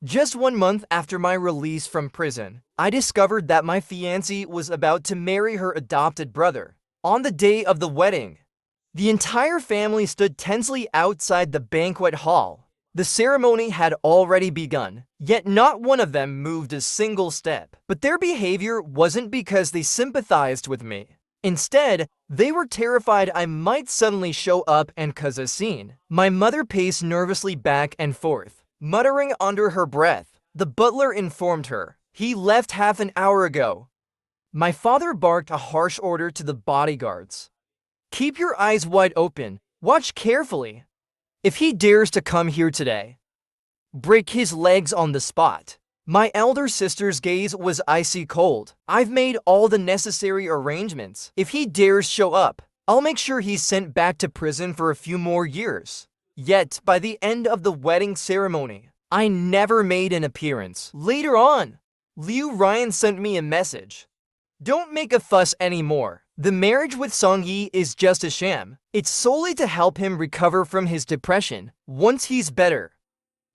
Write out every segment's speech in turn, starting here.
Just 1 month after my release from prison, I discovered that my fiancée was about to marry her adopted brother. On the day of the wedding, the entire family stood tensely outside the banquet hall. The ceremony had already begun, yet not one of them moved a single step. But their behavior wasn't because they sympathized with me. Instead, they were terrified I might suddenly show up and cause a scene. My mother paced nervously back and forth, muttering under her breath. The butler informed her, "He left half an hour ago." My father barked a harsh order to the bodyguards. "Keep your eyes wide open. Watch carefully. If he dares to come here today, break his legs on the spot." My elder sister's gaze was icy cold. "I've made all the necessary arrangements. If he dares show up, I'll make sure he's sent back to prison for a few more years." Yet, by the end of the wedding ceremony, I never made an appearance. Later on, Liu Ryan sent me a message. "Don't make a fuss anymore. The marriage with Song-yi is just a sham. It's solely to help him recover from his depression. Once he's better,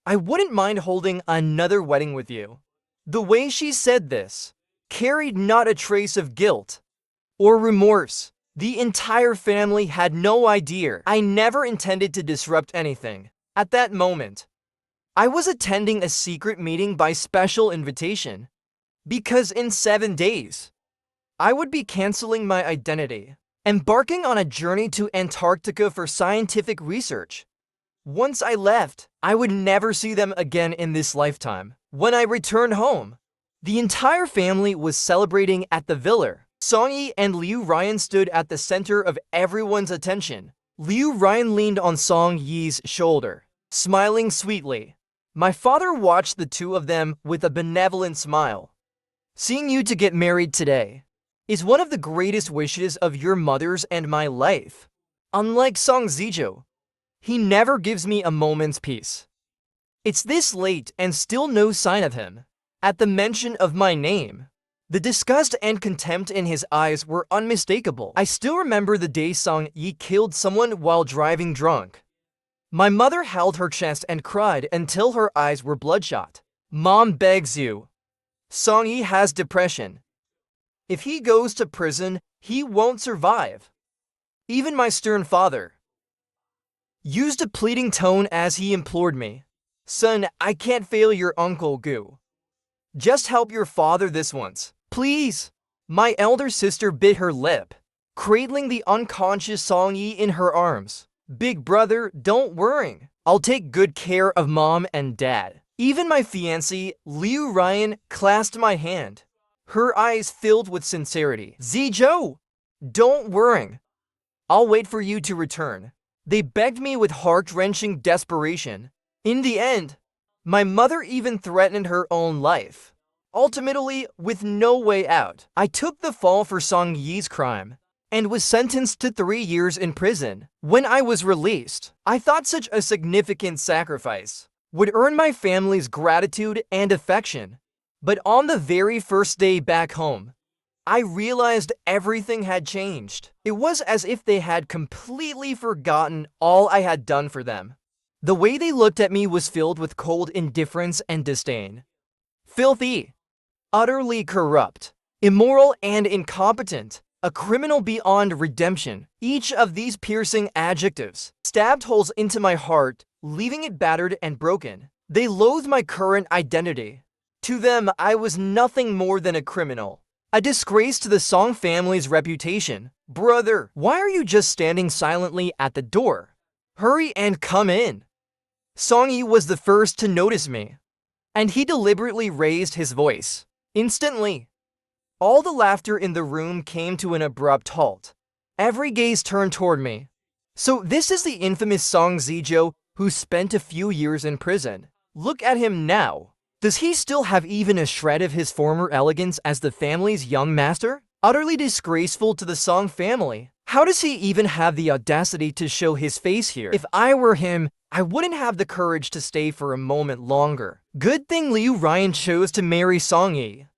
I wouldn't mind holding another wedding with you." The way she said this carried not a trace of guilt or remorse. The entire family had no idea. I never intended to disrupt anything. At that moment, I was attending a secret meeting by special invitation, because in 7 days, I would be canceling my identity, embarking on a journey to Antarctica for scientific research. Once I left, I would never see them again in this lifetime. When I returned home, the entire family was celebrating at the villa. Song-yi and Liu Ryan stood at the center of everyone's attention. Liu Ryan leaned on Song-yi's shoulder, smiling sweetly. My father watched the two of them with a benevolent smile. "Seeing you to get married today is one of the greatest wishes of your mother's and my life. Unlike Song Zijo, he never gives me a moment's peace. It's this late and still no sign of him." At the mention of my name, the disgust and contempt in his eyes were unmistakable. I still remember the day Song-yi killed someone while driving drunk. My mother held her chest and cried until her eyes were bloodshot. "Mom begs you. Song-yi has depression. If he goes to prison, he won't survive." Even my stern father used a pleading tone as he implored me. "Son, I can't fail your Uncle Gu. Just help your father this once, please." My elder sister bit her lip, cradling the unconscious Song-yi in her arms. "Big brother, don't worry. I'll take good care of mom and dad." Even my fiancé, Liu Ryan, clasped my hand, her eyes filled with sincerity. "Zijo, don't worry. I'll wait for you to return." They begged me with heart-wrenching desperation. In the end, my mother even threatened her own life. Ultimately, with no way out, I took the fall for Song-yi's crime and was sentenced to 3 years in prison. When I was released, I thought such a significant sacrifice would earn my family's gratitude and affection. But on the very first day back home, I realized everything had changed. It was as if they had completely forgotten all I had done for them. The way they looked at me was filled with cold indifference and disdain. Filthy, utterly corrupt, immoral, and incompetent. A criminal beyond redemption. Each of these piercing adjectives stabbed holes into my heart, leaving it battered and broken. They loathed my current identity. To them, I was nothing more than a criminal, a disgrace to the Song family's reputation. "Brother, why are you just standing silently at the door? Hurry and come in." Song-yi was the first to notice me, and he deliberately raised his voice. Instantly, all the laughter in the room came to an abrupt halt. Every gaze turned toward me. "So this is the infamous Song Zijo who spent a few years in prison. Look at him now. Does he still have even a shred of his former elegance as the family's young master? Utterly disgraceful to the Song family. How does he even have the audacity to show his face here? If I were him, I wouldn't have the courage to stay for a moment longer." Good thing Liu Ryan chose to marry Song-yi.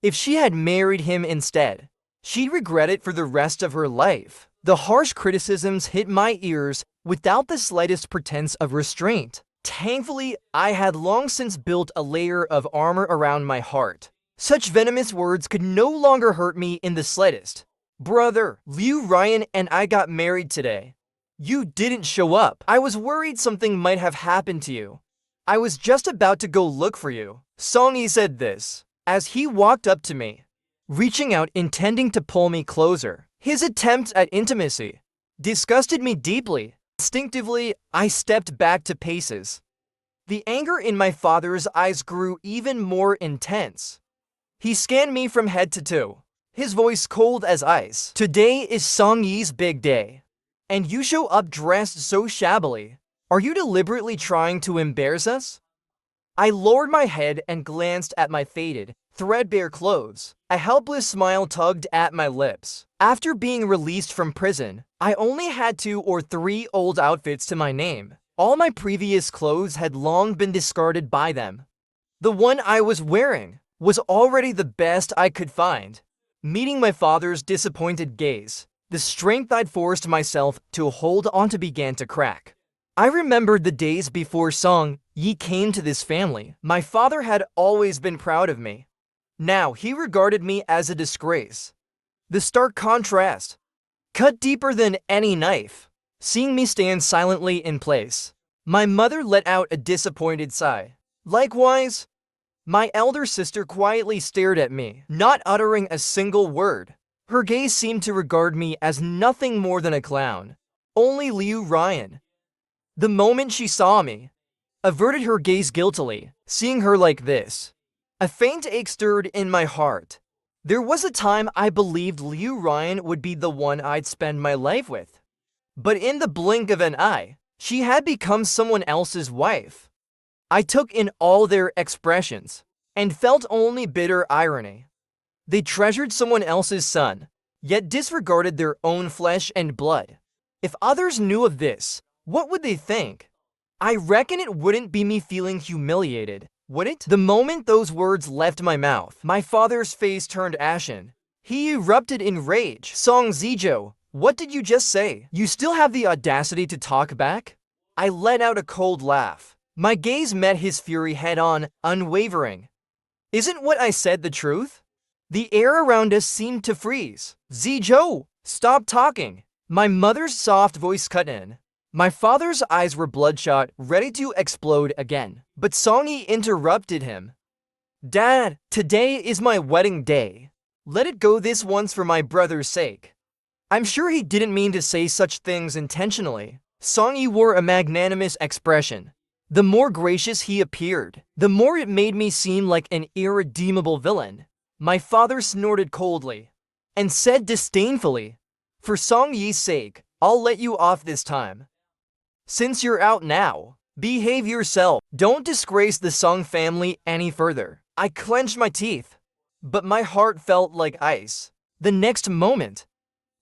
If she had married him instead, she'd regret it for the rest of her life. The harsh criticisms hit my ears without the slightest pretense of restraint. Thankfully, I had long since built a layer of armor around my heart. Such venomous words could no longer hurt me in the slightest. Brother, Liu Ryan and I got married today. You didn't show up. I was worried something might have happened to you. I was just about to go look for you. Song-yi said this as he walked up to me, reaching out intending to pull me closer. His attempt at intimacy disgusted me deeply. Instinctively, I stepped back to paces. The anger in my father's eyes grew even more intense. He scanned me from head to toe, his voice cold as ice. Today is Song-yi's big day, and you show up dressed so shabbily. Are you deliberately trying to embarrass us? I lowered my head and glanced at my faded, threadbare clothes. A helpless smile tugged at my lips. After being released from prison, I only had 2 or 3 old outfits to my name. All my previous clothes had long been discarded by them. The one I was wearing was already the best I could find. Meeting my father's disappointed gaze, the strength I'd forced myself to hold onto began to crack. I remembered the days before Song-yi came to this family. My father had always been proud of me. Now he regarded me as a disgrace. The stark contrast cut deeper than any knife. Seeing me stand silently in place, my mother let out a disappointed sigh. Likewise, my elder sister quietly stared at me, not uttering a single word. Her gaze seemed to regard me as nothing more than a clown. Only Liu Ryan, the moment she saw me, averted her gaze guiltily. Seeing her like this, a faint ache stirred in my heart. There was a time I believed Liu Ryan would be the one I'd spend my life with. But in the blink of an eye, she had become someone else's wife. I took in all their expressions and felt only bitter irony. They treasured someone else's son, yet disregarded their own flesh and blood. If others knew of this, what would they think? I reckon it wouldn't be me feeling humiliated, would it? The moment those words left my mouth, my father's face turned ashen. He erupted in rage. Song Zijo, what did you just say? You still have the audacity to talk back? I let out a cold laugh. My gaze met his fury head-on, unwavering. Isn't what I said the truth? The air around us seemed to freeze. Zijo, stop talking. My mother's soft voice cut in. My father's eyes were bloodshot, ready to explode again. But Song-yi interrupted him. Dad, today is my wedding day. Let it go this once for my brother's sake. I'm sure he didn't mean to say such things intentionally. Song-yi wore a magnanimous expression. The more gracious he appeared, the more it made me seem like an irredeemable villain. My father snorted coldly and said disdainfully, for Song-yi's sake, I'll let you off this time. Since you're out now, behave yourself. Don't disgrace the Song family any further. I clenched my teeth, but my heart felt like ice. The next moment,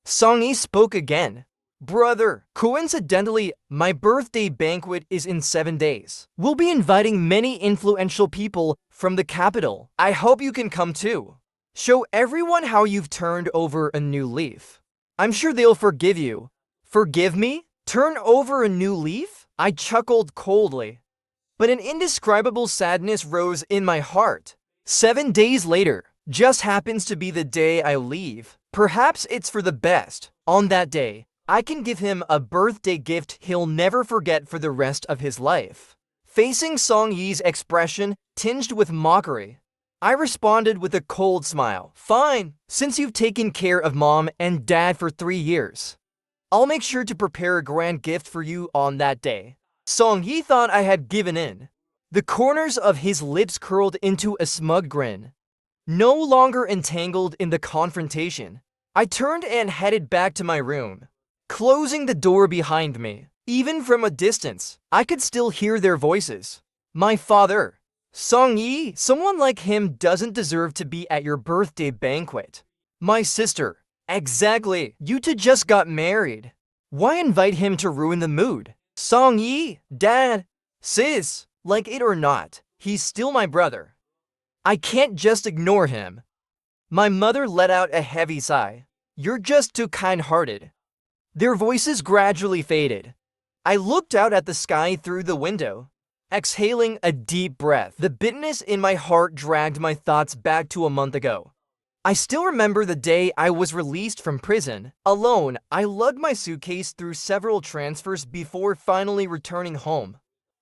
Song-yi spoke again. Brother, coincidentally, my birthday banquet is in 7 days. We'll be inviting many influential people from the capital. I hope you can come too. Show everyone how you've turned over a new leaf. I'm sure they'll forgive you. Forgive me? Turn over a new leaf? I chuckled coldly, but an indescribable sadness rose in my heart. 7 days later just happens to be the day I leave. Perhaps it's for the best. On that day, I can give him a birthday gift he'll never forget for the rest of his life. Facing Song-yi's expression tinged with mockery, I responded with a cold smile. Fine, since you've taken care of Mom and Dad for 3 years, I'll make sure to prepare a grand gift for you on that day. Song-yi thought I had given in. The corners of his lips curled into a smug grin. No longer entangled in the confrontation, I turned and headed back to my room, closing the door behind me. Even from a distance, I could still hear their voices. My father, Song-yi, someone like him doesn't deserve to be at your birthday banquet. My sister, exactly, you two just got married. Why invite him to ruin the mood? Song-yi, Dad, Sis, like it or not, he's still my brother. I can't just ignore him. My mother let out a heavy sigh. You're just too kind-hearted. Their voices gradually faded. I looked out at the sky through the window. Exhaling a deep breath, the bitterness in my heart dragged my thoughts back to a month ago. I still remember the day I was released from prison. Alone, I lugged my suitcase through several transfers before finally returning home.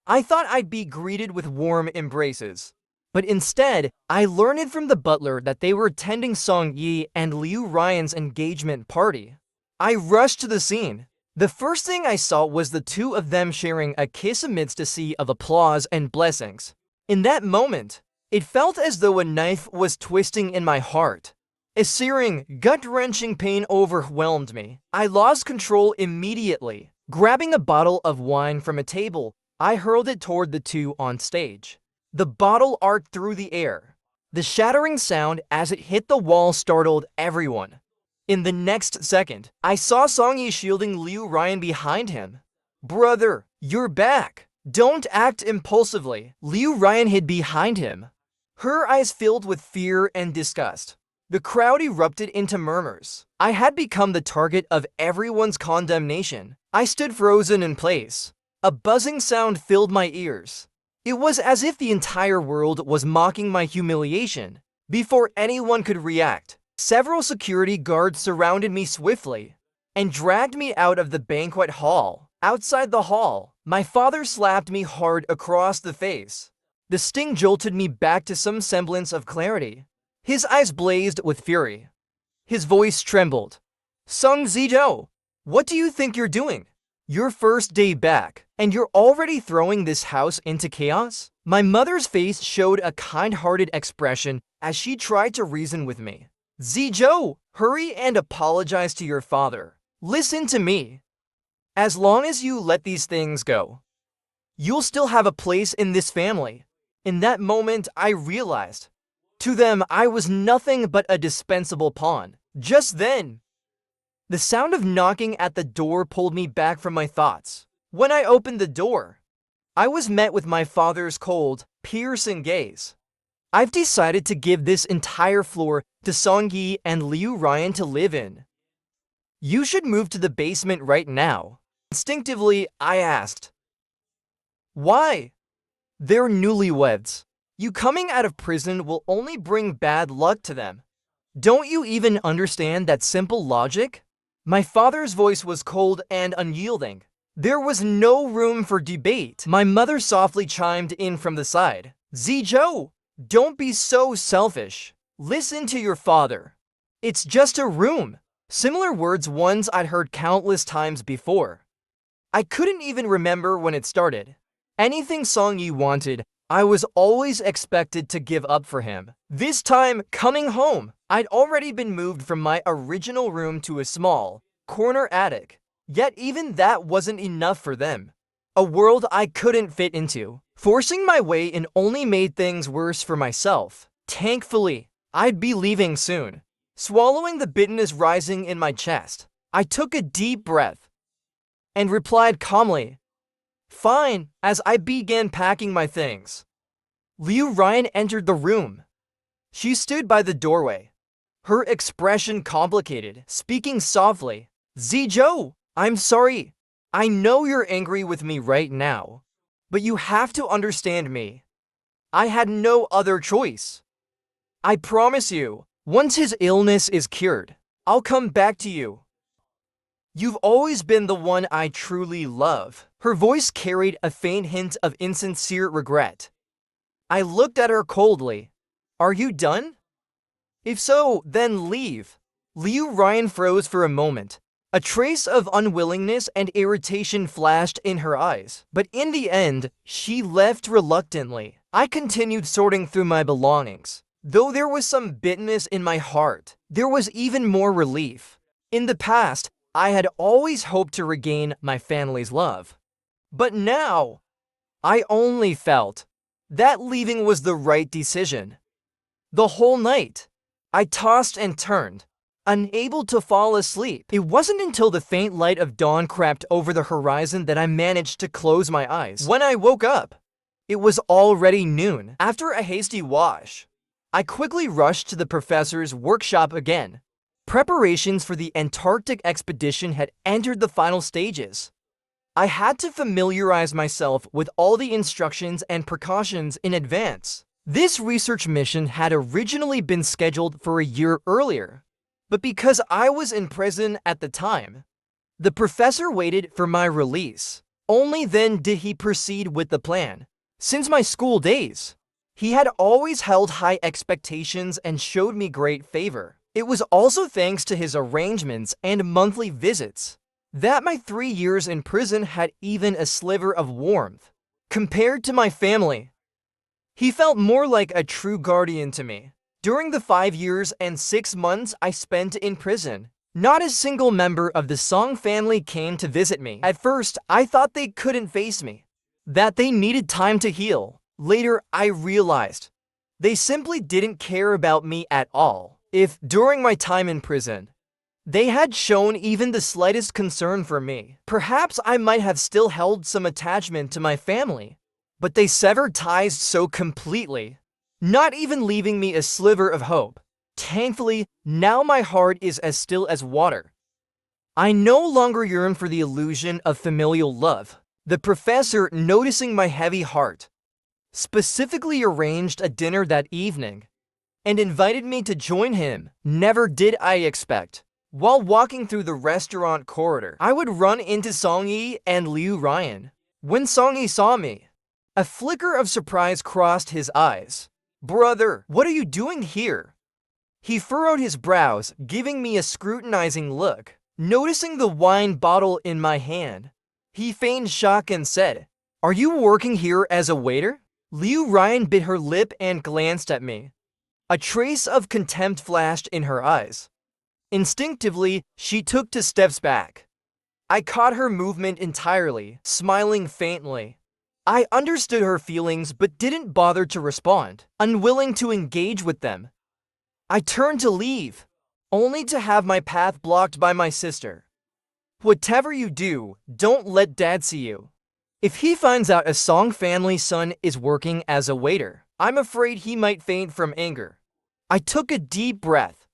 I thought I'd be greeted with warm embraces. But instead, I learned from the butler that they were attending Song Yi and Liu Ryan's engagement party. I rushed to the scene. The first thing I saw was the two of them sharing a kiss amidst a sea of applause and blessings. In that moment, it felt as though a knife was twisting in my heart. A searing, gut-wrenching pain overwhelmed me. I lost control immediately. Grabbing a bottle of wine from a table, I hurled it toward the two on stage. The bottle arced through the air. The shattering sound as it hit the wall startled everyone. In the next second, I saw Song Yi shielding Liu Ryan behind him. "Brother, you're back. Don't act impulsively." Liu Ryan hid behind him, her eyes filled with fear and disgust. The crowd erupted into murmurs. I had become the target of everyone's condemnation. I stood frozen in place. A buzzing sound filled my ears. It was as if the entire world was mocking my humiliation. Before anyone could react, several security guards surrounded me swiftly and dragged me out of the banquet hall. Outside the hall, my father slapped me hard across the face. The sting jolted me back to some semblance of clarity. His eyes blazed with fury. His voice trembled. "Sung Zizhou, what do you think you're doing? Your first day back, and you're already throwing this house into chaos?" My mother's face showed a kind-hearted expression as she tried to reason with me. "Zizhou, hurry and apologize to your father. Listen to me. As long as you let these things go, you'll still have a place in this family." In that moment, I realized, to them, I was nothing but a dispensable pawn. Just then, the sound of knocking at the door pulled me back from my thoughts. When I opened the door, I was met with my father's cold, piercing gaze. "I've decided to give this entire floor to Song Yi and Liu Ryan to live in. You should move to the basement right now." Instinctively, I asked, "Why?" "They're newlyweds. You coming out of prison will only bring bad luck to them. Don't you even understand that simple logic?" My father's voice was cold and unyielding. There was no room for debate. My mother softly chimed in from the side. "Zizhou, don't be so selfish. Listen to your father. It's just a room." Similar words ones I'd heard countless times before. I couldn't even remember when it started. Anything Song Yi wanted, I was always expected to give up for him. This time, coming home, I'd already been moved from my original room to a small, corner attic. Yet even that wasn't enough for them. A world I couldn't fit into. Forcing my way in only made things worse for myself. Thankfully, I'd be leaving soon. Swallowing the bitterness rising in my chest, I took a deep breath and replied calmly, "Fine," as I began packing my things. Liu Ryan entered the room. She stood by the doorway, her expression complicated, speaking softly. "Zizhou, I'm sorry. I know you're angry with me right now, but you have to understand me. I had no other choice. I promise you, once his illness is cured, I'll come back to you. You've always been the one I truly love." Her voice carried a faint hint of insincere regret. I looked at her coldly. "Are you done? If so, then leave." Liu Ryan froze for a moment. A trace of unwillingness and irritation flashed in her eyes. But in the end, she left reluctantly. I continued sorting through my belongings. Though there was some bitterness in my heart, there was even more relief. In the past, I had always hoped to regain my family's love. But now, I only felt that leaving was the right decision. The whole night, I tossed and turned, unable to fall asleep. It wasn't until the faint light of dawn crept over the horizon that I managed to close my eyes. When I woke up, it was already noon. After a hasty wash, I quickly rushed to the professor's workshop again. Preparations for the Antarctic expedition had entered the final stages. I had to familiarize myself with all the instructions and precautions in advance. This research mission had originally been scheduled for a year earlier, but because I was in prison at the time, the professor waited for my release. Only then did he proceed with the plan. Since my school days, he had always held high expectations and showed me great favor. It was also thanks to his arrangements and monthly visits that my 3 years in prison had even a sliver of warmth. Compared to my family, he felt more like a true guardian to me. During the 5 years and 6 months I spent in prison, not a single member of the Song family came to visit me. At first, I thought they couldn't face me, that they needed time to heal. Later, I realized they simply didn't care about me at all. If, during my time in prison, they had shown even the slightest concern for me, perhaps I might have still held some attachment to my family. But they severed ties so completely, not even leaving me a sliver of hope. Thankfully, now my heart is as still as water. I no longer yearn for the illusion of familial love. The professor, noticing my heavy heart, specifically arranged a dinner that evening and invited me to join him. Never did I expect, while walking through the restaurant corridor, I would run into Songyi and Liu Ryan. When Songyi saw me, a flicker of surprise crossed his eyes. "Brother, what are you doing here?" He furrowed his brows, giving me a scrutinizing look. Noticing the wine bottle in my hand, he feigned shock and said, "Are you working here as a waiter?" Liu Ryan bit her lip and glanced at me. A trace of contempt flashed in her eyes. Instinctively, she took 2 steps back. I caught her movement entirely, smiling faintly. I understood her feelings but didn't bother to respond, unwilling to engage with them. I turned to leave, only to have my path blocked by my sister. "Whatever you do, don't let Dad see you. If he finds out a Song family son is working as a waiter, I'm afraid he might faint from anger." I took a deep breath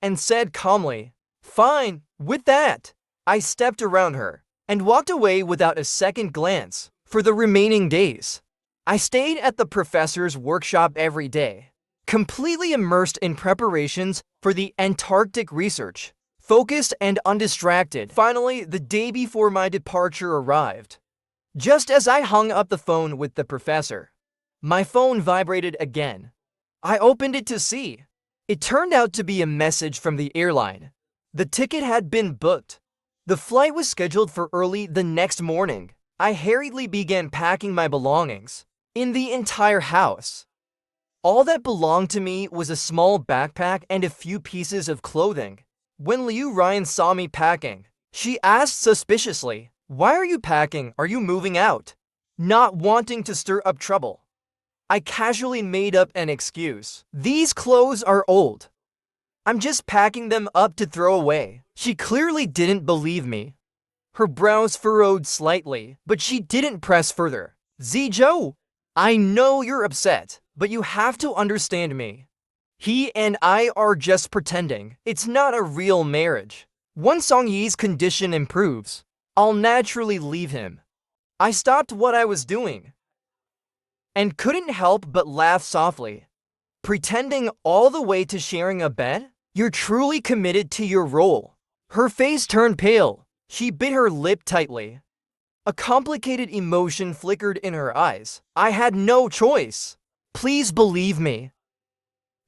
and said calmly, "Fine, with that." I stepped around her and walked away without a second glance. For the remaining days, I stayed at the professor's workshop every day, completely immersed in preparations for the Antarctic research, focused and undistracted. Finally, the day before my departure arrived. Just as I hung up the phone with the professor, my phone vibrated again. I opened it to see. It turned out to be a message from the airline. The ticket had been booked. The flight was scheduled for early the next morning. I hurriedly began packing my belongings. In the entire house, all that belonged to me was a small backpack and a few pieces of clothing. When Liu Ryan saw me packing, she asked suspiciously, "Why are you packing? Are you moving out?" Not wanting to stir up trouble, I casually made up an excuse. "These clothes are old. I'm just packing them up to throw away." She clearly didn't believe me. Her brows furrowed slightly, but she didn't press further. "Zizhou, I know you're upset, but you have to understand me. He and I are just pretending. It's not a real marriage. Once Songyi's condition improves, I'll naturally leave him." I stopped what I was doing and couldn't help but laugh softly. "Pretending all the way to sharing a bed? You're truly committed to your role." Her face turned pale. She bit her lip tightly. A complicated emotion flickered in her eyes. "I had no choice. Please believe me.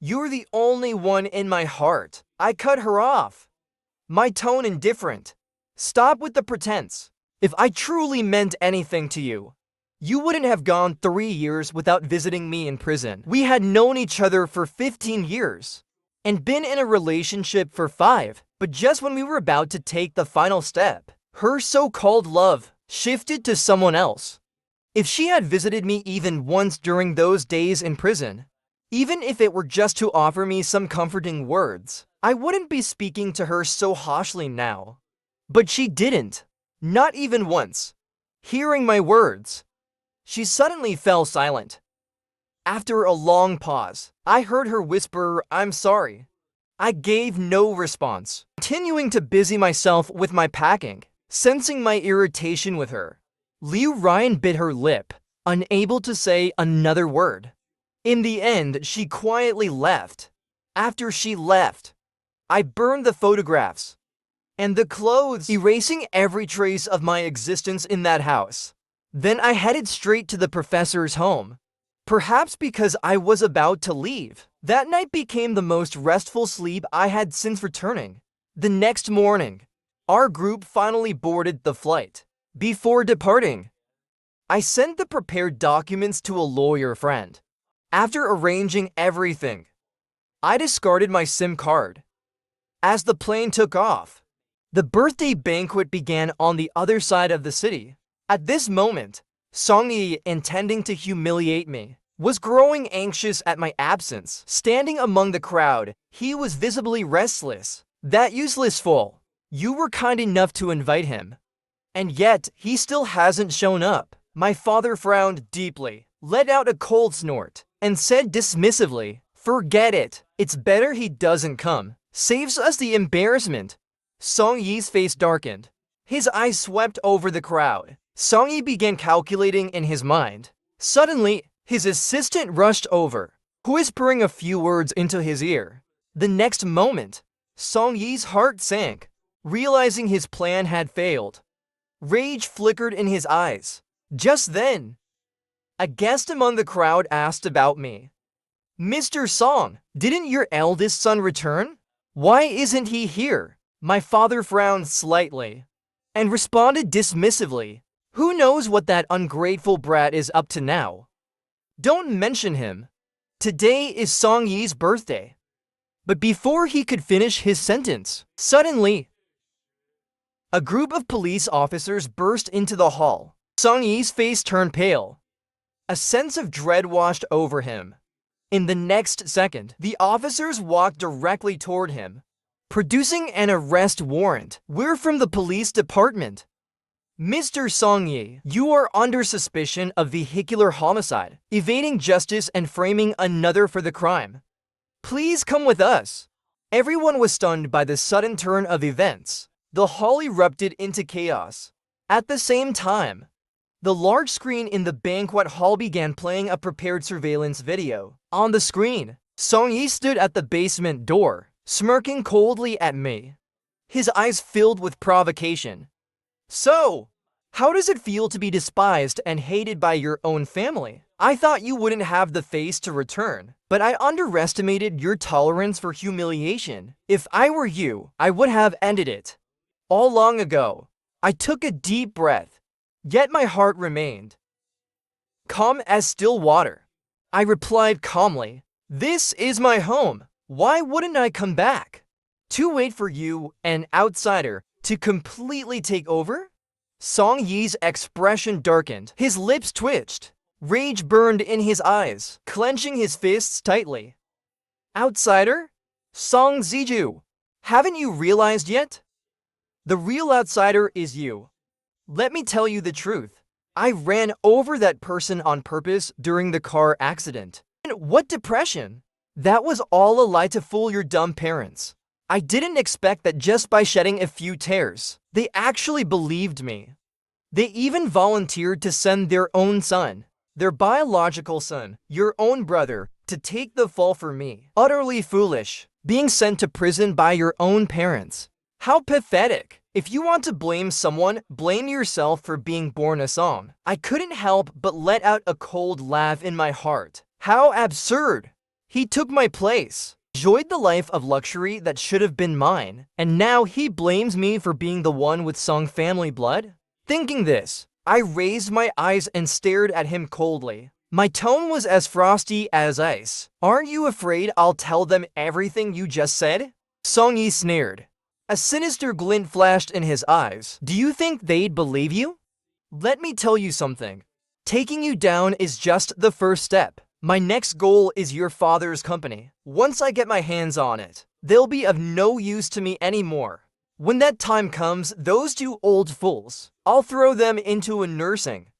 You're the only one in my heart." I cut her off, my tone indifferent. "Stop with the pretense. If I truly meant anything to you, you wouldn't have gone 3 years without visiting me in prison. We had known each other for 15 years and been in a relationship for 5. But just when we were about to take the final step, her so-called love shifted to someone else. If she had visited me even once during those days in prison, even if it were just to offer me some comforting words, I wouldn't be speaking to her so harshly now. But she didn't. Not even once. Hearing my words, she suddenly fell silent. After a long pause, I heard her whisper, "I'm sorry." I gave no response, continuing to busy myself with my packing. Sensing my irritation with her, Liu Ryan bit her lip, unable to say another word. In the end, she quietly left. After she left, I burned the photographs and the clothes, erasing every trace of my existence in that house. Then I headed straight to the professor's home. Perhaps because I was about to leave. That night became the most restful sleep I had since returning. The next morning, our group finally boarded the flight. Before departing, I sent the prepared documents to a lawyer friend. After arranging everything, I discarded my SIM card. As the plane took off, the birthday banquet began on the other side of the city. At this moment, Song Yi, intending to humiliate me, was growing anxious at my absence. Standing among the crowd, he was visibly restless. That useless fool. You were kind enough to invite him, and yet he still hasn't shown up. My father frowned deeply, let out a cold snort, and said dismissively, "Forget it. It's better he doesn't come. Saves us the embarrassment." Song Yi's face darkened. His eyes swept over the crowd. Song Yi began calculating in his mind. Suddenly, his assistant rushed over, whispering a few words into his ear. The next moment, Song Yi's heart sank, realizing his plan had failed. Rage flickered in his eyes. Just then, a guest among the crowd asked about me. "Mr. Song, didn't your eldest son return? Why isn't he here?" My father frowned slightly and responded dismissively, "Who knows what that ungrateful brat is up to now? Don't mention him. Today is Song Yi's birthday." But before he could finish his sentence, suddenly, a group of police officers burst into the hall. Song Yi's face turned pale. A sense of dread washed over him. In the next second, the officers walked directly toward him, producing an arrest warrant. "We're from the police department. Mr. Song Yi, you are under suspicion of vehicular homicide, evading justice and framing another for the crime. Please come with us." Everyone was stunned by the sudden turn of events. The hall erupted into chaos. At the same time, the large screen in the banquet hall began playing a prepared surveillance video. On the screen, Song Yi stood at the basement door, smirking coldly at me, his eyes filled with provocation. "So, how does it feel to be despised and hated by your own family? I thought you wouldn't have the face to return, but I underestimated your tolerance for humiliation. If I were you, I would have ended it all long ago." I took a deep breath, yet my heart remained calm as still water. I replied calmly, "This is my home. Why wouldn't I come back? To wait for you, an outsider, to completely take over?" Song Yi's expression darkened. His lips twitched. Rage burned in his eyes, clenching his fists tightly. "Outsider? Song Ziju, haven't you realized yet? The real outsider is you. Let me tell you the truth. I ran over that person on purpose during the car accident. And what depression? That was all a lie to fool your dumb parents. I didn't expect that just by shedding a few tears, they actually believed me. They even volunteered to send their own son, their biological son, your own brother, to take the fall for me. Utterly foolish, being sent to prison by your own parents. How pathetic. If you want to blame someone, blame yourself for being born a song." I couldn't help but let out a cold laugh in my heart. How absurd. He took my place, enjoyed the life of luxury that should have been mine, and now he blames me for being the one with Song family blood? Thinking this, I raised my eyes and stared at him coldly. My tone was as frosty as ice. "Aren't you afraid I'll tell them everything you just said?" Song Yi sneered. A sinister glint flashed in his eyes. "Do you think they'd believe you? Let me tell you something. Taking you down is just the first step. My next goal is your father's company. Once I get my hands on it, they'll be of no use to me anymore. When that time comes, those two old fools, I'll throw them into a nursing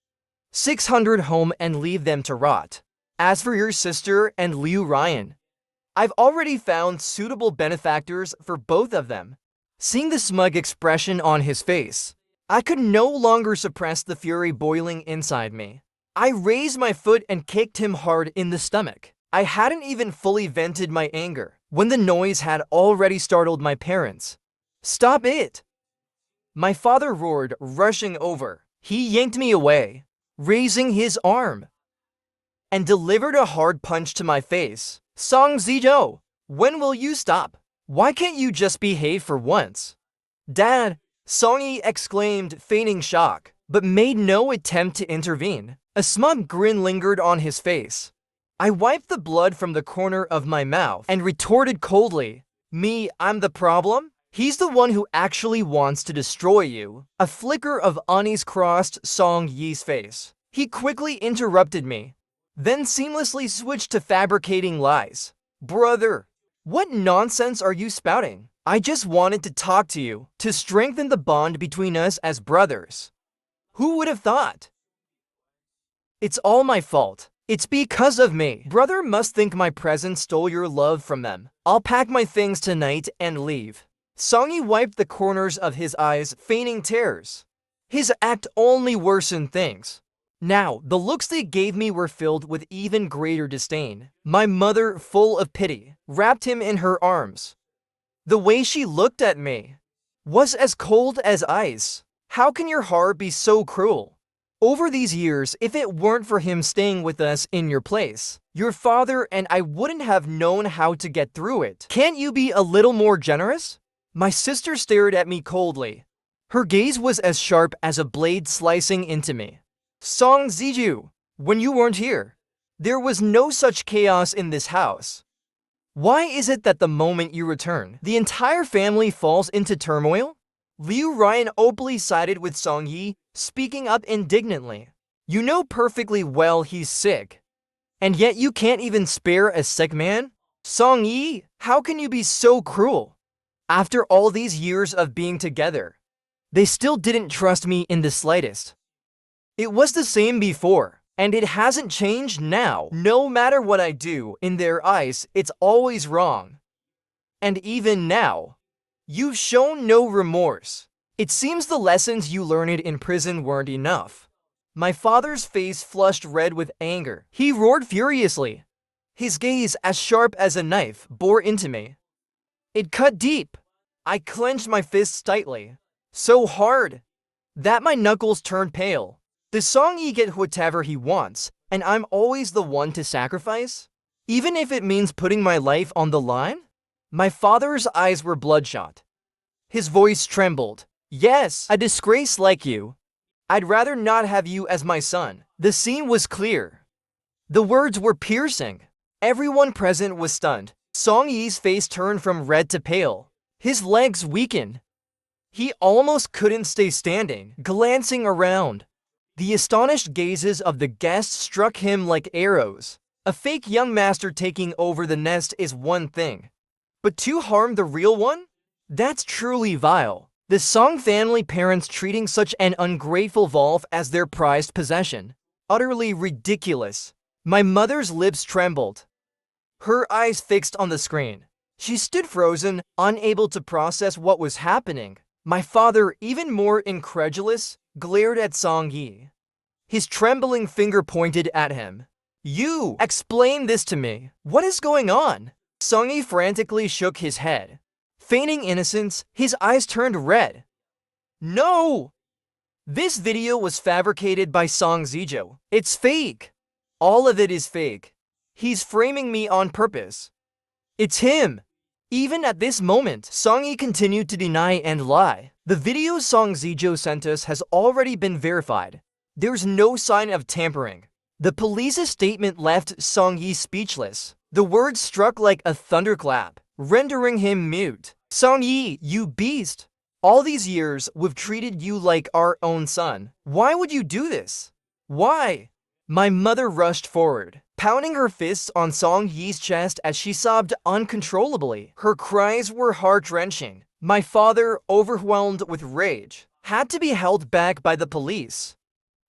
600 home and leave them to rot. As for your sister and Liu Ryan, I've already found suitable benefactors for both of them." Seeing the smug expression on his face, I could no longer suppress the fury boiling inside me. I raised my foot and kicked him hard in the stomach. I hadn't even fully vented my anger when the noise had already startled my parents. "Stop it!" my father roared, rushing over. He yanked me away, raising his arm, and delivered a hard punch to my face. "Song Zijo, when will you stop? Why can't you just behave for once?" "Dad," Songyi exclaimed, feigning shock, but made no attempt to intervene. A smug grin lingered on his face. I wiped the blood from the corner of my mouth and retorted coldly, "Me, I'm the problem? He's the one who actually wants to destroy you." A flicker of unease crossed Song Yi's face. He quickly interrupted me, then seamlessly switched to fabricating lies. "Brother, what nonsense are you spouting? I just wanted to talk to you, to strengthen the bond between us as brothers." Who would have thought? It's all my fault. It's because of me. Brother must think my presence stole your love from them. I'll pack my things tonight and leave. Songyi wiped the corners of his eyes, feigning tears. His act only worsened things. Now, the looks they gave me were filled with even greater disdain. My mother, full of pity, wrapped him in her arms. The way she looked at me was as cold as ice. "How can your heart be so cruel? Over these years, if it weren't for him staying with us in your place, your father and I wouldn't have known how to get through it. Can't you be a little more generous?" My sister stared at me coldly. Her gaze was as sharp as a blade slicing into me. "Song Ziju, when you weren't here, there was no such chaos in this house. Why is it that the moment you return, the entire family falls into turmoil?" Liu Ryan openly sided with Song Yi, speaking up indignantly. "You know perfectly well he's sick, and yet you can't even spare a sick man? Song Yi, how can you be so cruel? After all these years of being together, they still didn't trust me in the slightest. It was the same before, and it hasn't changed now. No matter what I do, in their eyes, it's always wrong. And even now, you've shown no remorse. It seems the lessons you learned in prison weren't enough." My father's face flushed red with anger. He roared furiously. His gaze, as sharp as a knife, bore into me. It cut deep. I clenched my fists tightly, so hard that my knuckles turned pale. Does Song Yi get whatever he wants, and I'm always the one to sacrifice? Even if it means putting my life on the line? My father's eyes were bloodshot. His voice trembled. "Yes, a disgrace like you. I'd rather not have you as my son." The scene was clear. The words were piercing. Everyone present was stunned. Song Yi's face turned from red to pale. His legs weakened. He almost couldn't stay standing, glancing around. The astonished gazes of the guests struck him like arrows. A fake young master taking over the nest is one thing, but to harm the real one? That's truly vile. The Song family parents treating such an ungrateful Volf as their prized possession. Utterly ridiculous. My mother's lips trembled, her eyes fixed on the screen. She stood frozen, unable to process what was happening. My father, even more incredulous, glared at Song Yi. His trembling finger pointed at him. "You! Explain this to me. What is going on?" Song Yi frantically shook his head. Feigning innocence, his eyes turned red. "No! This video was fabricated by Song Zijo. It's fake. All of it is fake. He's framing me on purpose. It's him." Even at this moment, Song Yi continued to deny and lie. The video Song Zijo sent us has already been verified. There's no sign of tampering. The police's statement left Song Yi speechless. The words struck like a thunderclap, rendering him mute. "Song Yi, you beast! All these years, we've treated you like our own son. Why would you do this? Why?" My mother rushed forward, pounding her fists on Song Yi's chest as she sobbed uncontrollably. Her cries were heart-wrenching. My father, overwhelmed with rage, had to be held back by the police.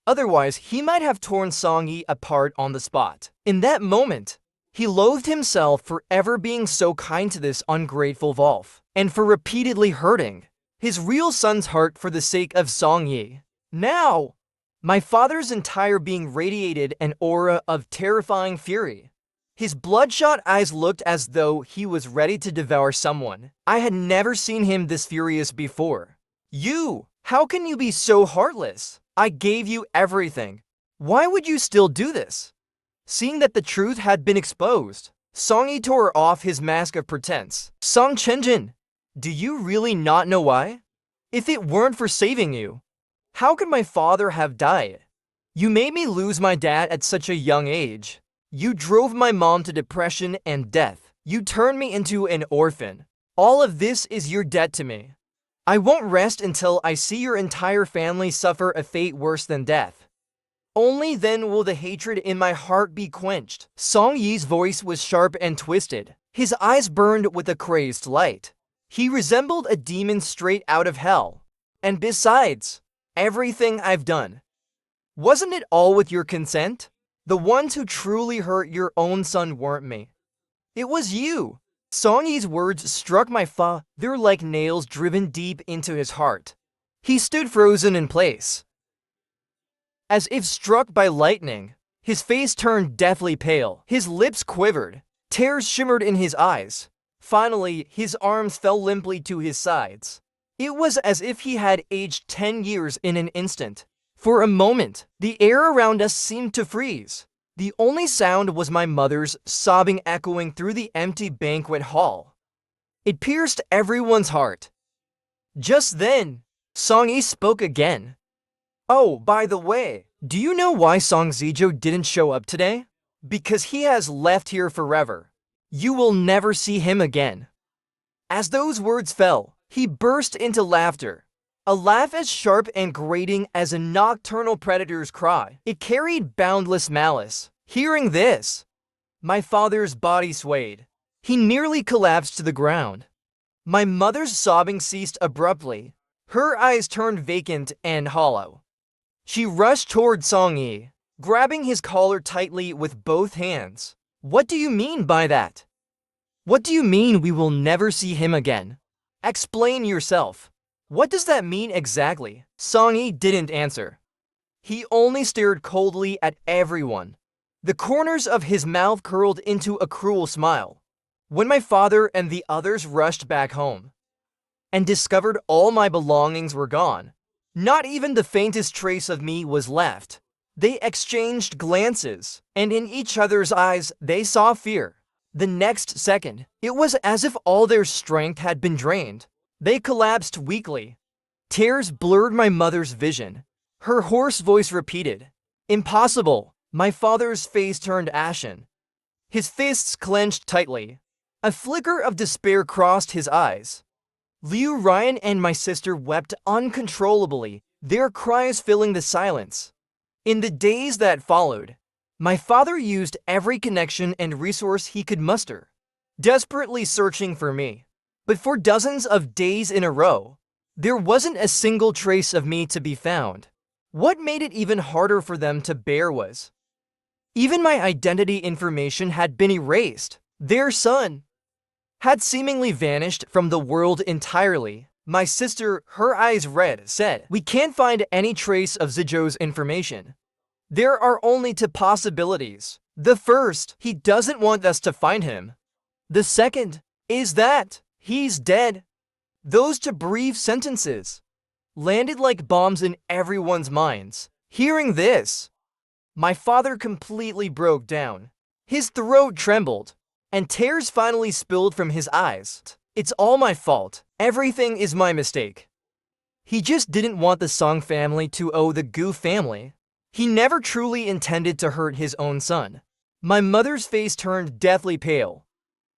Otherwise, he might have torn Song Yi apart on the spot. In that moment, he loathed himself for ever being so kind to this ungrateful Volf, and for repeatedly hurting his real son's heart for the sake of Song-yi. Now, my father's entire being radiated an aura of terrifying fury. His bloodshot eyes looked as though he was ready to devour someone. I had never seen him this furious before. You! How can you be so heartless? I gave you everything. Why would you still do this? Seeing that the truth had been exposed, Song-yi tore off his mask of pretense. Song Chenjin, do you really not know why? If it weren't for saving you, how could my father have died? You made me lose my dad at such a young age. You drove my mom to depression and death. You turned me into an orphan. All of this is your debt to me. I won't rest until I see your entire family suffer a fate worse than death. Only then will the hatred in my heart be quenched. Song-yi's voice was sharp and twisted. His eyes burned with a crazed light. He resembled a demon straight out of hell. And besides, everything I've done, wasn't it all with your consent? The ones who truly hurt your own son weren't me. It was you. Song-yi's words struck my they're like nails driven deep into his heart. He stood frozen in place. As if struck by lightning, his face turned deathly pale. His lips quivered. Tears shimmered in his eyes. Finally, his arms fell limply to his sides. It was as if he had aged 10 years in an instant. For a moment, the air around us seemed to freeze. The only sound was my mother's sobbing echoing through the empty banquet hall. It pierced everyone's heart. Just then, Song-yi spoke again. Oh, by the way, do you know why Song Zijo didn't show up today? Because he has left here forever. You will never see him again. As those words fell, he burst into laughter. A laugh as sharp and grating as a nocturnal predator's cry. It carried boundless malice. Hearing this, my father's body swayed. He nearly collapsed to the ground. My mother's sobbing ceased abruptly. Her eyes turned vacant and hollow. She rushed toward Song-yi, grabbing his collar tightly with both hands. What do you mean by that? What do you mean we will never see him again? Explain yourself. What does that mean exactly? Song-yi didn't answer. He only stared coldly at everyone. The corners of his mouth curled into a cruel smile. When my father and the others rushed back home and discovered all my belongings were gone, not even the faintest trace of me was left. They exchanged glances, and in each other's eyes they saw fear. The next second, it was as if all their strength had been drained. They collapsed weakly. Tears blurred my mother's vision. Her hoarse voice repeated, "Impossible." My father's face turned ashen. His fists clenched tightly. A flicker of despair crossed his eyes. Liu Ryan and my sister wept uncontrollably, their cries filling the silence. In the days that followed, my father used every connection and resource he could muster, desperately searching for me. But for dozens of days in a row, there wasn't a single trace of me to be found. What made it even harder for them to bear was, even my identity information had been erased. Their son had seemingly vanished from the world entirely. My sister, her eyes red, said, "We can't find any trace of Zijo's information. There are only two possibilities. The first, he doesn't want us to find him. The second is that he's dead." Those two brief sentences landed like bombs in everyone's minds. Hearing this, my father completely broke down. His throat trembled, and tears finally spilled from his eyes. "It's all my fault. Everything is my mistake." He just didn't want the Song family to owe the Gu family. He never truly intended to hurt his own son. My mother's face turned deathly pale.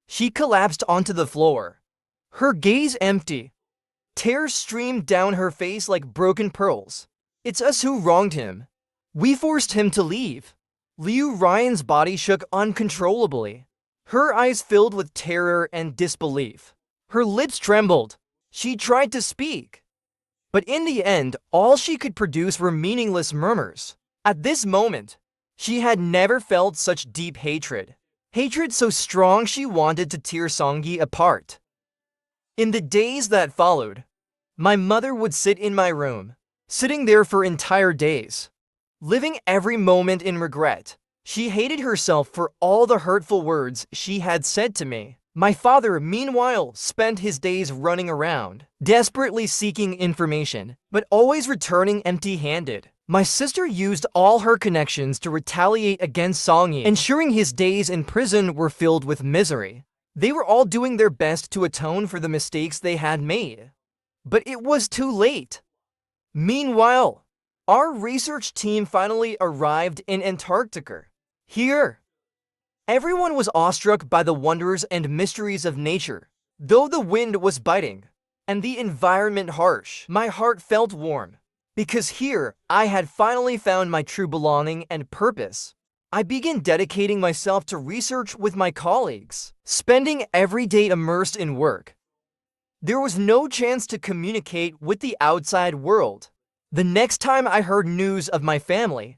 She collapsed onto the floor, her gaze empty. Tears streamed down her face like broken pearls. "It's us who wronged him. We forced him to leave." Liu Ryan's body shook uncontrollably. Her eyes filled with terror and disbelief. Her lips trembled. She tried to speak, but in the end, all she could produce were meaningless murmurs. At this moment, she had never felt such deep hatred. Hatred so strong she wanted to tear Song-yi apart. In the days that followed, My mother would sit in my room, sitting there for entire days, living every moment in regret. She hated herself for all the hurtful words she had said to me. My father, meanwhile, spent his days running around, desperately seeking information, but always returning empty-handed. My sister used all her connections to retaliate against Song-yi, ensuring his days in prison were filled with misery. They were all doing their best to atone for the mistakes they had made. But it was too late. Meanwhile, our research team finally arrived in Antarctica. Here, everyone was awestruck by the wonders and mysteries of nature. Though the wind was biting and the environment harsh, my heart felt warm, because here I had finally found my true belonging and purpose. I began dedicating myself to research with my colleagues, spending every day immersed in work. There was no chance to communicate with the outside world. The next time I heard news of my family,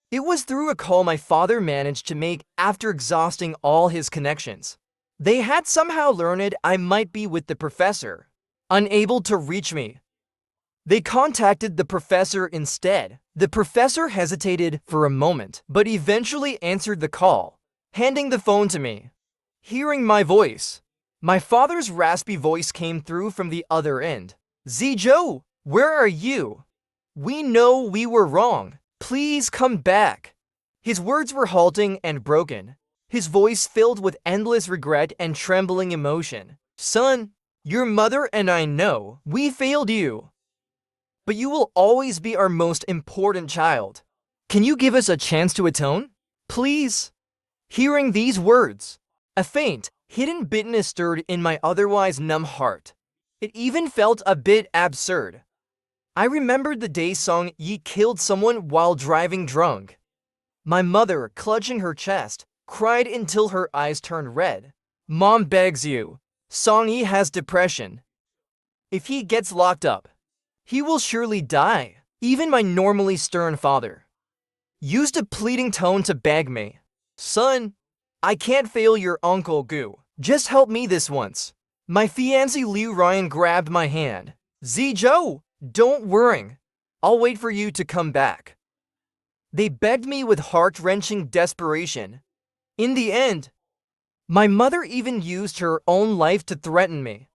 it was through a call my father managed to make after exhausting all his connections. They had somehow learned I might be with the professor. Unable to reach me, they contacted the professor instead. The professor hesitated for a moment, but eventually answered the call, handing the phone to me. Hearing my voice, my father's raspy voice came through from the other end. Zijo, where are you? We know we were wrong. Please come back. His words were halting and broken, his voice filled with endless regret and trembling emotion. Son, your mother and I know we failed you, but you will always be our most important child. Can you give us a chance to atone? Please? Hearing these words, a faint, hidden bitterness stirred in my otherwise numb heart. It even felt a bit absurd. I remembered the day Song-yi killed someone while driving drunk. My mother, clutching her chest, cried until her eyes turned red. Mom begs you. Song-yi has depression. If he gets locked up, he will surely die. Even my normally stern father used a pleading tone to beg me. Son, I can't fail your uncle Gu. Just help me this once. My fiancé Liu Ryan grabbed my hand. Zijo, don't worry. I'll wait for you to come back. They begged me with heart-wrenching desperation. In the end, my mother even used her own life to threaten me.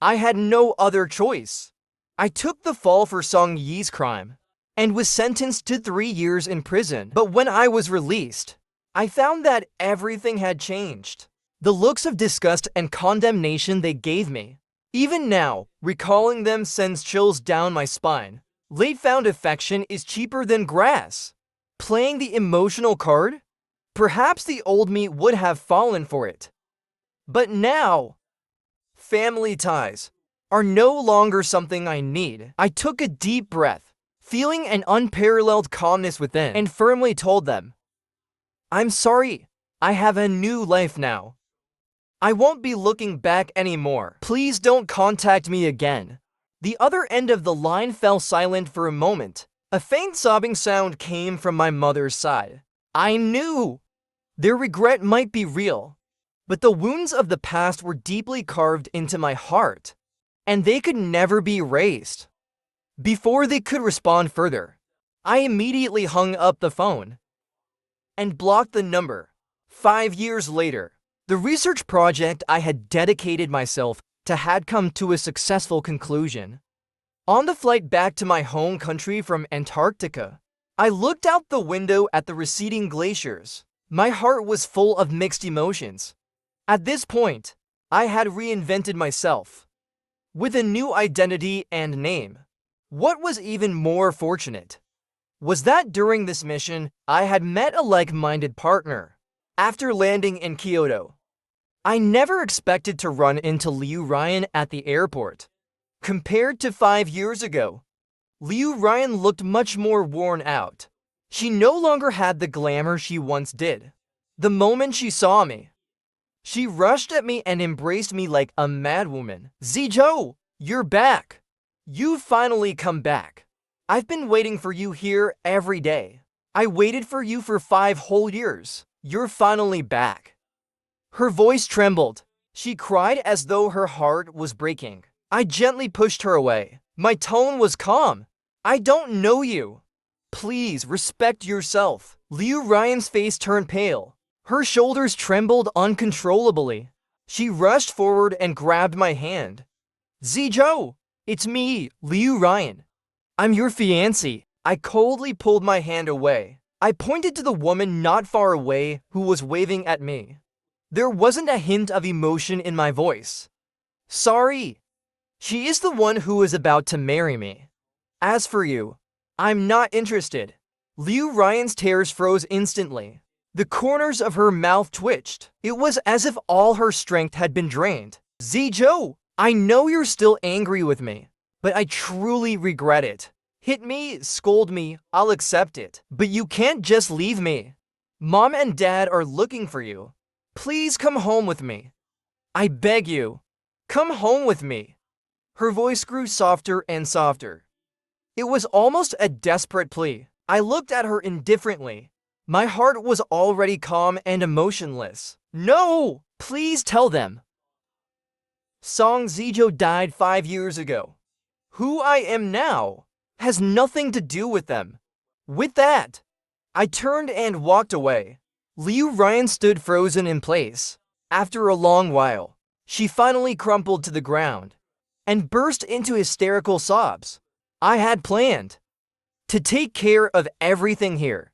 I had no other choice. I took the fall for Song-yi's crime and was sentenced to 3 years in prison. But when I was released, I found that everything had changed. The looks of disgust and condemnation they gave me. Even now, recalling them sends chills down my spine. Late-found affection is cheaper than grass. Playing the emotional card? Perhaps the old me would have fallen for it. But now, family ties are no longer something I need. I took a deep breath, feeling an unparalleled calmness within, and firmly told them, I'm sorry, I have a new life now. I won't be looking back anymore. Please don't contact me again. The other end of the line fell silent for a moment. A faint sobbing sound came from my mother's side. I knew their regret might be real, but the wounds of the past were deeply carved into my heart, and they could never be erased. Before they could respond further, I immediately hung up the phone and blocked the number. 5 years later, the research project I had dedicated myself to had come to a successful conclusion. On the flight back to my home country from Antarctica, I looked out the window at the receding glaciers. My heart was full of mixed emotions. At this point, I had reinvented myself with a new identity and name. What was even more fortunate was that during this mission, I had met a like-minded partner. After landing in Kyoto, I never expected to run into Liu Ryan at the airport. Compared to 5 years ago, Liu Ryan looked much more worn out. She no longer had the glamour she once did. The moment she saw me, she rushed at me and embraced me like a madwoman. Zijo, you're back. You've finally come back. I've been waiting for you here every day. I waited for you for 5 whole years. You're finally back. Her voice trembled. She cried as though her heart was breaking. I gently pushed her away. My tone was calm. I don't know you. Please respect yourself. Liu Ryan's face turned pale. Her shoulders trembled uncontrollably. She rushed forward and grabbed my hand. Zizhou, it's me, Liu Ryan. I'm your fiancée. I coldly pulled my hand away. I pointed to the woman not far away who was waving at me. There wasn't a hint of emotion in my voice. Sorry. She is the one who is about to marry me. As for you, I'm not interested. Liu Ryan's tears froze instantly. The corners of her mouth twitched. It was as if all her strength had been drained. Zizhou, I know you're still angry with me, but I truly regret it. Hit me, scold me, I'll accept it. But you can't just leave me. Mom and Dad are looking for you. Please come home with me. I beg you. Come home with me. Her voice grew softer and softer. It was almost a desperate plea. I looked at her indifferently. My heart was already calm and emotionless. No! Please tell them. Song Zizhou died 5 years ago. Who I am now has nothing to do with them. With that, I turned and walked away. Liu Ryan stood frozen in place. After a long while, she finally crumpled to the ground and burst into hysterical sobs. I had planned to take care of everything here,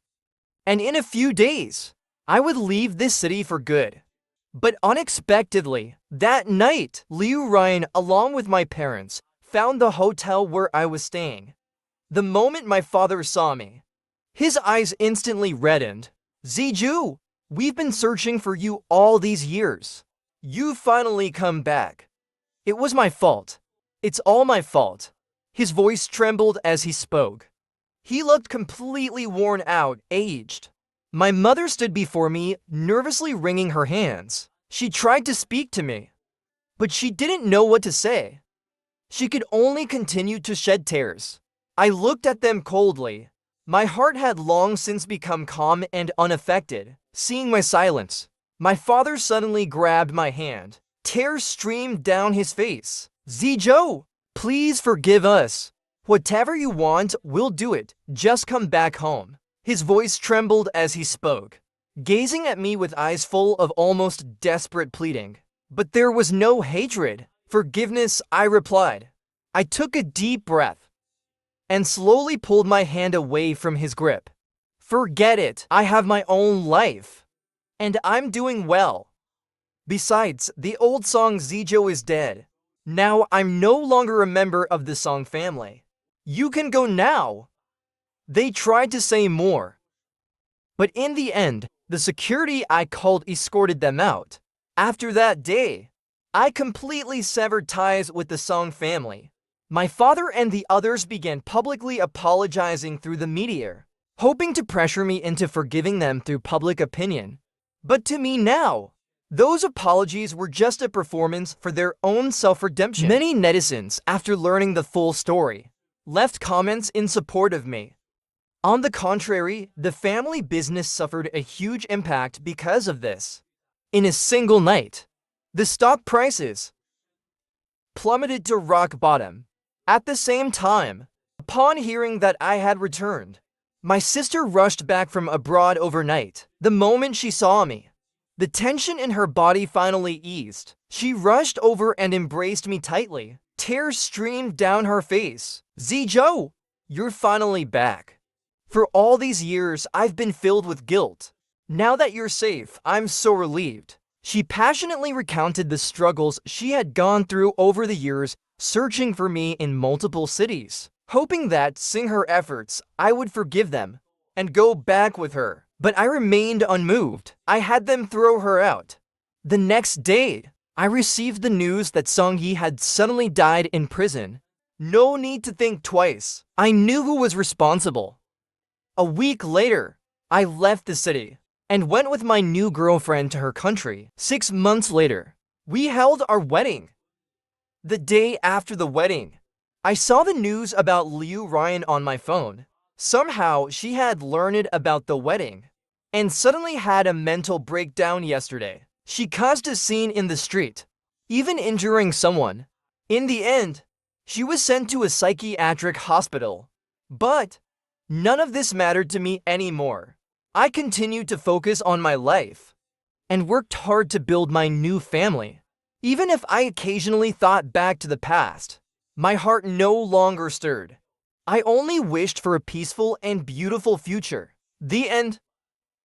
and in a few days, I would leave this city for good. But unexpectedly, that night, Liu Ryan, along with my parents, found the hotel where I was staying. The moment my father saw me, his eyes instantly reddened. Zizhou, we've been searching for you all these years. You finally come back. It was my fault. It's all my fault. His voice trembled as he spoke. He looked completely worn out, aged. My mother stood before me, nervously wringing her hands. She tried to speak to me, but she didn't know what to say. She could only continue to shed tears. I looked at them coldly. My heart had long since become calm and unaffected. Seeing my silence, my father suddenly grabbed my hand. Tears streamed down his face. Zizhou, please forgive us. Whatever you want, we'll do it. Just come back home. His voice trembled as he spoke, gazing at me with eyes full of almost desperate pleading. But there was no hatred. Forgiveness, I replied. I took a deep breath and slowly pulled my hand away from his grip. Forget it. I have my own life, and I'm doing well. Besides, the old Song Zizhou is dead. Now I'm no longer a member of the Song family. You can go now. They tried to say more, but in the end, the security I called escorted them out. After that day, I completely severed ties with the Song family. My father and the others began publicly apologizing through the media, hoping to pressure me into forgiving them through public opinion. But to me now, those apologies were just a performance for their own self-redemption. Many netizens, after learning the full story, left comments in support of me. On the contrary, the family business suffered a huge impact because of this. In a single night, the stock prices plummeted to rock bottom. At the same time, upon hearing that I had returned, my sister rushed back from abroad overnight. The moment she saw me, the tension in her body finally eased. She rushed over and embraced me tightly. Tears streamed down her face. Zizhou, you're finally back. For all these years, I've been filled with guilt. Now that you're safe, I'm so relieved. She passionately recounted the struggles she had gone through over the years, searching for me in multiple cities, hoping that, seeing her efforts, I would forgive them and go back with her. But I remained unmoved. I had them throw her out. The next day, I received the news that Song Yi had suddenly died in prison. No need to think twice. I knew who was responsible. A week later, I left the city and went with my new girlfriend to her country. 6 months later, we held our wedding. The day after the wedding, I saw the news about Liu Ryan on my phone. Somehow, she had learned about the wedding and suddenly had a mental breakdown yesterday. She caused a scene in the street, even injuring someone. In the end, she was sent to a psychiatric hospital. But none of this mattered to me anymore. I continued to focus on my life and worked hard to build my new family. Even if I occasionally thought back to the past, my heart no longer stirred. I only wished for a peaceful and beautiful future. The end.